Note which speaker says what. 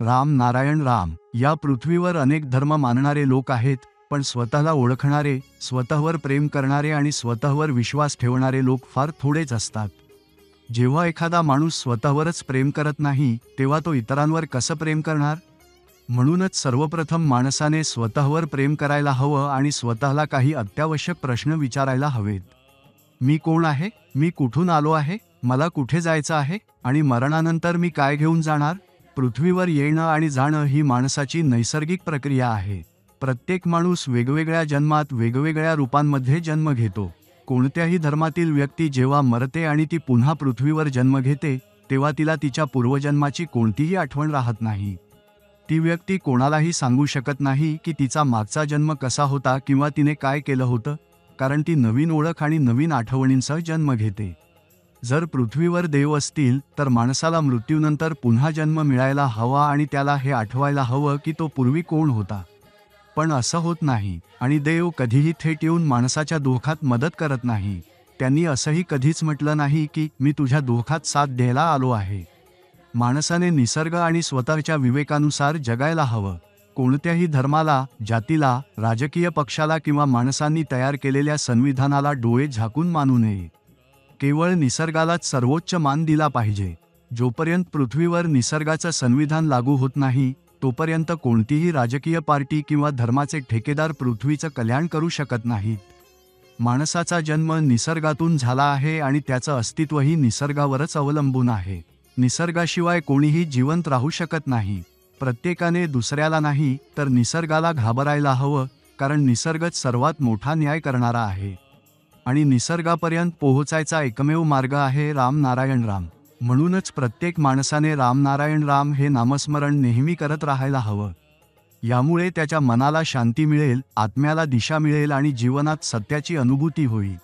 Speaker 1: राम नारायण राम. या पृथ्वीवर अनेक धर्म मानणारे लोक आहेत, पण स्वतःला ओळखणारे, स्वतःवर प्रेम करणारे आणि स्वतःवर विश्वास ठेवणारे लोक फार थोडेच असतात. जेव्हा एखादा माणूस स्वतःवरच प्रेम करत नाही, तेव्हा तो इतरांवर कसं प्रेम करणार? म्हणूनच सर्वप्रथम माणसाने स्वतःवर प्रेम करायला हवं आणि स्वतःला काही अत्यावश्यक प्रश्न विचारायला हवेत. मी कोण आहे? मी कुठून आलो आहे? मला कुठे जायचं आहे? आणि मरणानंतर मी काय घेऊन जाणार? पृथ्वीवर येणं आणि जाणं ही माणसाची नैसर्गिक प्रक्रिया आहे. प्रत्येक माणूस वेगवेगळ्या जन्मात वेगवेगळ्या रूपांमध्ये जन्म घेतो. कोणत्याही धर्मातील व्यक्ती जेव्हा मरते आणि ती पुन्हा पृथ्वीवर जन्म घेते, तेव्हा तिला तिच्या पूर्वजन्माची कोणतीही आठवण राहत नाही. ती व्यक्ती कोणालाही सांगू शकत नाही की तिचा मागचा जन्म कसा होता किंवा तिने काय केलं होतं, कारण ती नवीन ओळख आणि नवीन आठवणींसह जन्म घेते. जर पृथ्वीवर देव असतील तर माणसाला मृत्यूनंतर पुन्हा जन्म मिळायला हवा आणि त्याला हे आठवायला हवं की तो पूर्वी कोण होता. पण असं होत नाही आणि देव कधीही थेट येऊन माणसाच्या दुःखात मदत करत नाही. त्यांनी असंही कधीच म्हटलं नाही की मी तुझ्या दुःखात साथ द्यायला आलो आहे. माणसाने निसर्ग आणि स्वतःच्या विवेकानुसार जगायला हवं. कोणत्याही धर्माला, जातीला, राजकीय पक्षाला किंवा माणसांनी तयार केलेल्या संविधानाला डोळे झाकून मानू नये. केवळ निसर्गालाच सर्वोच्च मान दिला पाहिजे. जोपर्यंत पृथ्वीवर निसर्गाचं संविधान लागू होत नाही, तोपर्यंत कोणतीही राजकीय पार्टी किंवा धर्माचे ठेकेदार पृथ्वीचं कल्याण करू शकत नाहीत. माणसाचा जन्म निसर्गातून झाला आहे आणि त्याचं अस्तित्वही निसर्गावरच अवलंबून आहे. निसर्गाशिवाय कोणीही जिवंत राहू शकत नाही. प्रत्येकाने दुसऱ्याला नाही तर निसर्गाला घाबरायला हवं, कारण निसर्गच सर्वात मोठा न्याय करणारा आहे. आणि निसर्गापर्यंत पोहोचायचा एकमेव मार्ग आहे राम नारायण राम. म्हणूनच प्रत्येक माणसाने राम नारायण राम हे नामस्मरण नेहमी करत राहायला हवं. यामुळे त्याच्या मनाला शांती मिळेल, आत्म्याला दिशा मिळेल आणि जीवनात सत्याची अनुभूती होईल.